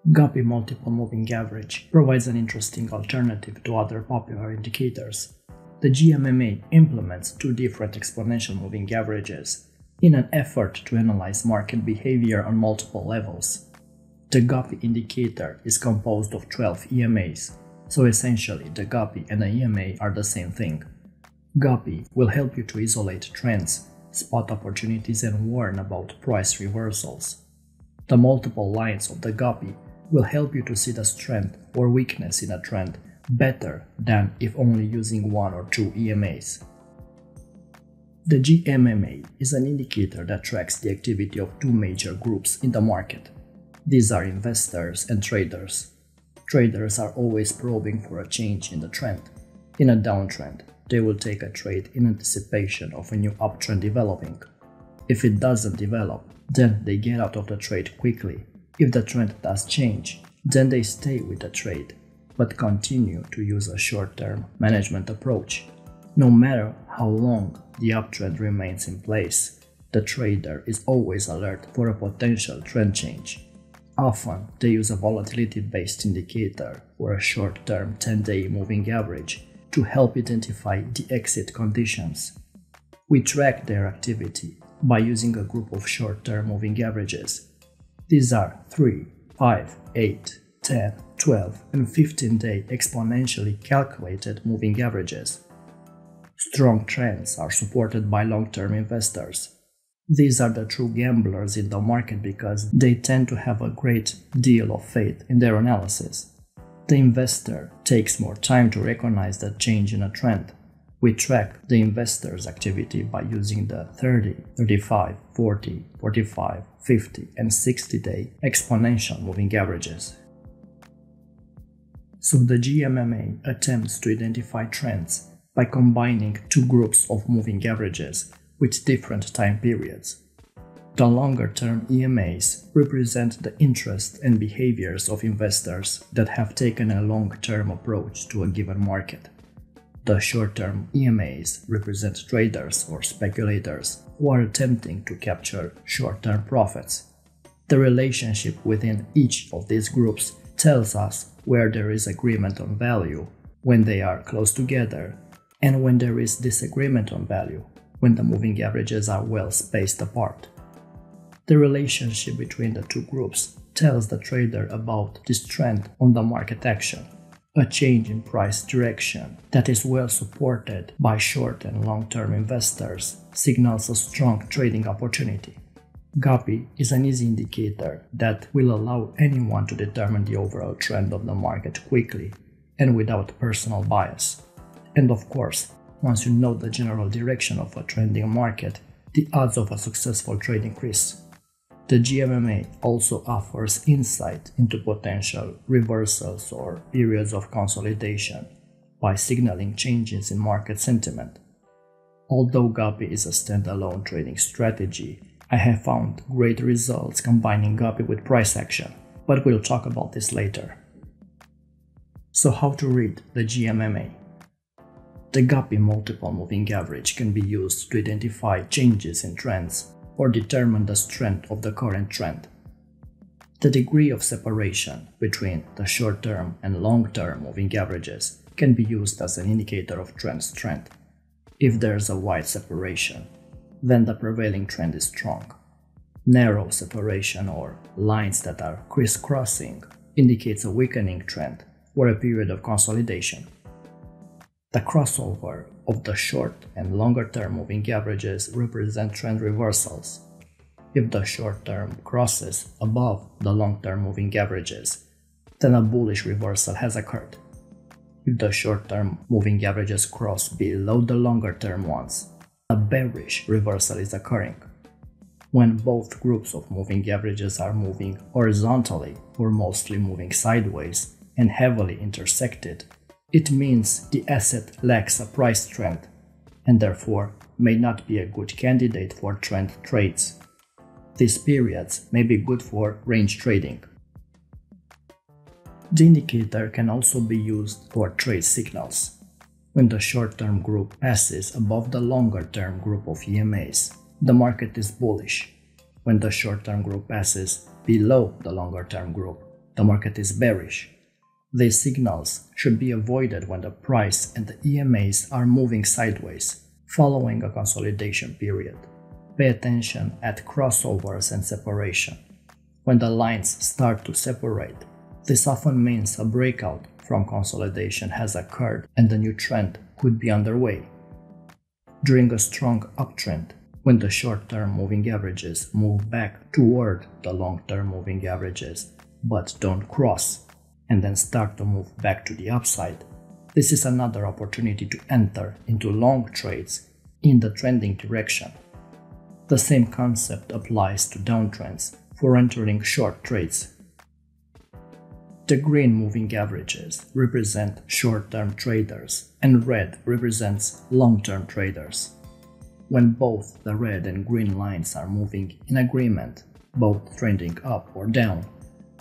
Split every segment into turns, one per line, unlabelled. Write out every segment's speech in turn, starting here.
Guppy Multiple Moving Average provides an interesting alternative to other popular indicators. The GMMA implements two different exponential moving averages in an effort to analyze market behavior on multiple levels. The Guppy indicator is composed of 12 EMAs, so essentially the Guppy and the EMA are the same thing. Guppy will help you to isolate trends, spot opportunities and warn about price reversals. The multiple lines of the Guppy will help you to see the strength or weakness in a trend better than if only using one or two EMAs. The GMMA is an indicator that tracks the activity of two major groups in the market. These are investors and traders. Traders are always probing for a change in the trend. In a downtrend, they will take a trade in anticipation of a new uptrend developing. If it doesn't develop, then they get out of the trade quickly. If the trend does change, then they stay with the trade, but continue to use a short-term management approach. No matter how long the uptrend remains in place, the trader is always alert for a potential trend change. Often, they use a volatility-based indicator or a short-term 10-day moving average to help identify the exit conditions. We track their activity by using a group of short-term moving averages. These are 3, 5, 8, 10, 12, and 15-day exponentially calculated moving averages. Strong trends are supported by long-term investors. These are the true gamblers in the market because they tend to have a great deal of faith in their analysis. The investor takes more time to recognize the change in a trend. We track the investor's activity by using the 30, 35, 40, 45, 50, and 60-day exponential moving averages. So the GMMA attempts to identify trends by combining two groups of moving averages with different time periods. The longer-term EMAs represent the interest and behaviors of investors that have taken a long-term approach to a given market. The short-term EMAs represent traders or speculators who are attempting to capture short-term profits. The relationship within each of these groups tells us where there is agreement on value, when they are close together, and when there is disagreement on value, when the moving averages are well spaced apart. The relationship between the two groups tells the trader about this trend on the market action. A change in price direction that is well supported by short and long-term investors signals a strong trading opportunity. Guppy is an easy indicator that will allow anyone to determine the overall trend of the market quickly and without personal bias. And of course, once you know the general direction of a trending market, the odds of a successful trade increase. The GMMA also offers insight into potential reversals or periods of consolidation by signaling changes in market sentiment. Although Guppy is a standalone trading strategy, I have found great results combining Guppy with price action, but we'll talk about this later. So how to read the GMMA? The Guppy Multiple Moving Average can be used to identify changes in trends or determine the strength of the current trend. The degree of separation between the short-term and long-term moving averages can be used as an indicator of trend strength. If there is a wide separation, then the prevailing trend is strong. Narrow separation or lines that are crisscrossing indicates a weakening trend or a period of consolidation. The crossover of the short and longer-term moving averages represent trend reversals. If the short-term crosses above the long-term moving averages, then a bullish reversal has occurred. If the short-term moving averages cross below the longer-term ones, a bearish reversal is occurring. When both groups of moving averages are moving horizontally or mostly moving sideways and heavily intersected, it means the asset lacks a price trend and therefore may not be a good candidate for trend trades. These periods may be good for range trading. The indicator can also be used for trade signals. When the short-term group passes above the longer-term group of EMAs, the market is bullish. When the short-term group passes below the longer-term group, the market is bearish. These signals should be avoided when the price and the EMAs are moving sideways, following a consolidation period. Pay attention at crossovers and separation. When the lines start to separate, this often means a breakout from consolidation has occurred and a new trend could be underway. During a strong uptrend, when the short-term moving averages move back toward the long-term moving averages but don't cross, and then start to move back to the upside, this is another opportunity to enter into long trades in the trending direction. The same concept applies to downtrends for entering short trades. The green moving averages represent short-term traders and red represents long-term traders. When both the red and green lines are moving in agreement, both trending up or down,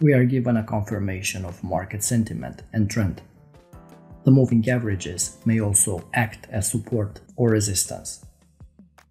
we are given a confirmation of market sentiment and trend. The moving averages may also act as support or resistance.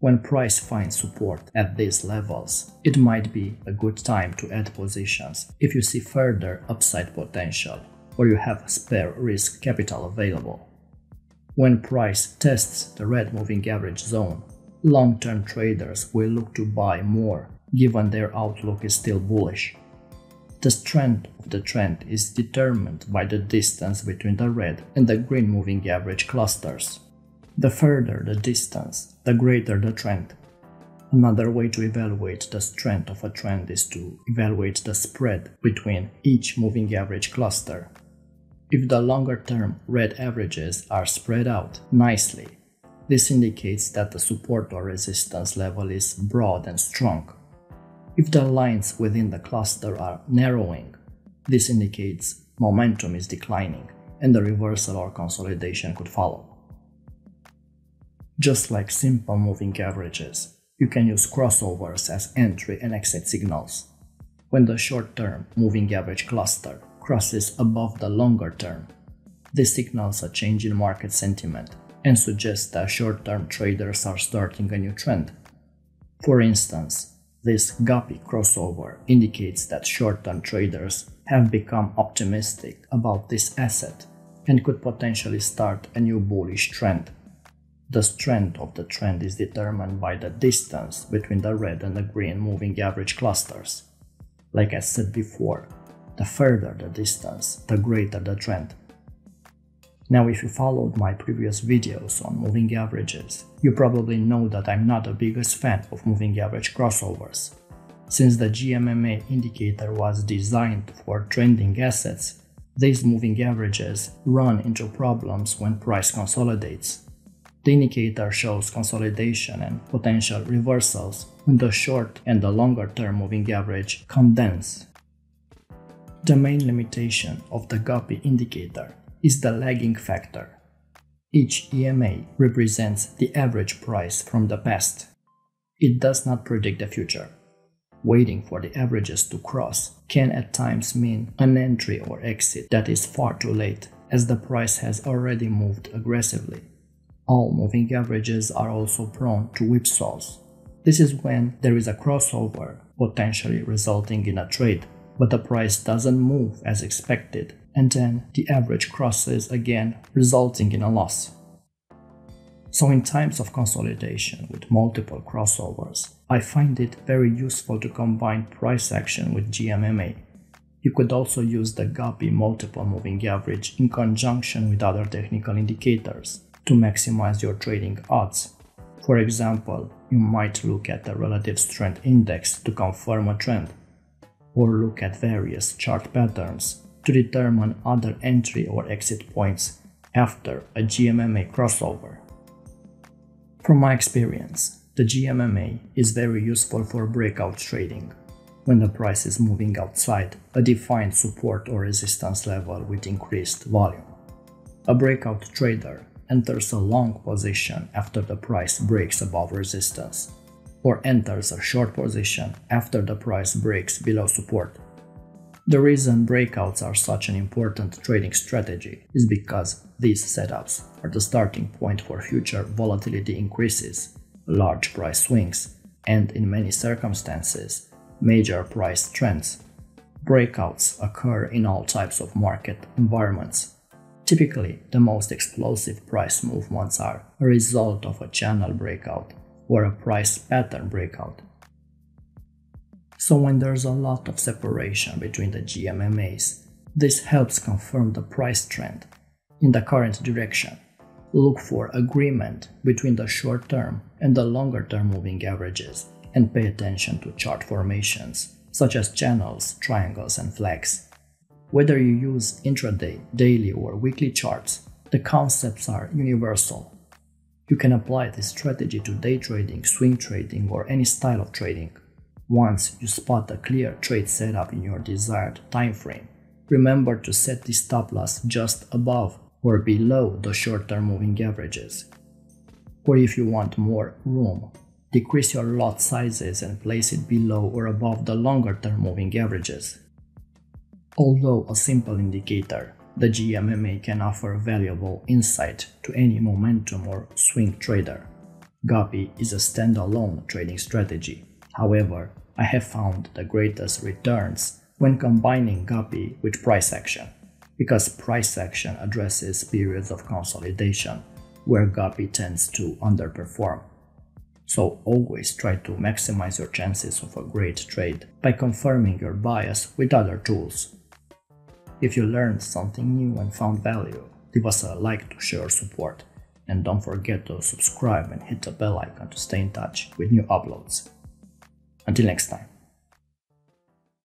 When price finds support at these levels, it might be a good time to add positions if you see further upside potential or you have spare risk capital available. When price tests the red moving average zone, long-term traders will look to buy more given their outlook is still bullish. The strength of the trend is determined by the distance between the red and the green moving average clusters. The further the distance, the greater the trend. Another way to evaluate the strength of a trend is to evaluate the spread between each moving average cluster. If the longer-term red averages are spread out nicely, this indicates that the support or resistance level is broad and strong. If the lines within the cluster are narrowing, this indicates momentum is declining and the reversal or consolidation could follow. Just like simple moving averages, you can use crossovers as entry and exit signals. When the short-term moving average cluster crosses above the longer term, this signals a change in market sentiment and suggests that short-term traders are starting a new trend. For instance, this Guppy crossover indicates that short-term traders have become optimistic about this asset and could potentially start a new bullish trend. The strength of the trend is determined by the distance between the red and the green moving average clusters. Like I said before, the further the distance, the greater the trend. Now, if you followed my previous videos on moving averages, you probably know that I'm not the biggest fan of moving average crossovers. Since the GMMA indicator was designed for trending assets, these moving averages run into problems when price consolidates. The indicator shows consolidation and potential reversals when the short and the longer-term moving average condense. The main limitation of the Guppy indicator is the lagging factor. Each EMA represents the average price from the past. It does not predict the future. Waiting for the averages to cross can at times mean an entry or exit that is far too late, as the price has already moved aggressively. All moving averages are also prone to whipsaws. This is when there is a crossover, potentially resulting in a trade, but the price doesn't move as expected, and then the average crosses again, resulting in a loss. So in times of consolidation with multiple crossovers, I find it very useful to combine price action with GMMA. You could also use the Guppy Multiple Moving Average in conjunction with other technical indicators to maximize your trading odds. For example, you might look at the Relative Strength Index to confirm a trend, or look at various chart patterns to determine other entry or exit points after a GMMA crossover. From my experience, the GMMA is very useful for breakout trading, when the price is moving outside a defined support or resistance level with increased volume. A breakout trader enters a long position after the price breaks above resistance, or enters a short position after the price breaks below support. The reason breakouts are such an important trading strategy is because these setups are the starting point for future volatility increases, large price swings, and in many circumstances, major price trends. Breakouts occur in all types of market environments. Typically, the most explosive price movements are a result of a channel breakout or a price pattern breakout. So when there's a lot of separation between the GMMAs, this helps confirm the price trend in the current direction. Look for agreement between the short-term and the longer-term moving averages and pay attention to chart formations such as channels, triangles, and flags. Whether you use intraday, daily, or weekly charts, the concepts are universal. You can apply this strategy to day trading, swing trading, or any style of trading. Once you spot a clear trade setup in your desired time frame, remember to set the stop loss just above or below the short-term moving averages. Or if you want more room, decrease your lot sizes and place it below or above the longer-term moving averages. Although a simple indicator, the GMMA can offer valuable insight to any momentum or swing trader. Guppy is a standalone trading strategy. However, I have found the greatest returns when combining Guppy with price action, because price action addresses periods of consolidation where Guppy tends to underperform. So always try to maximize your chances of a great trade by confirming your bias with other tools. If you learned something new and found value, leave us a like to show your support, and don't forget to subscribe and hit the bell icon to stay in touch with new uploads. Until next time.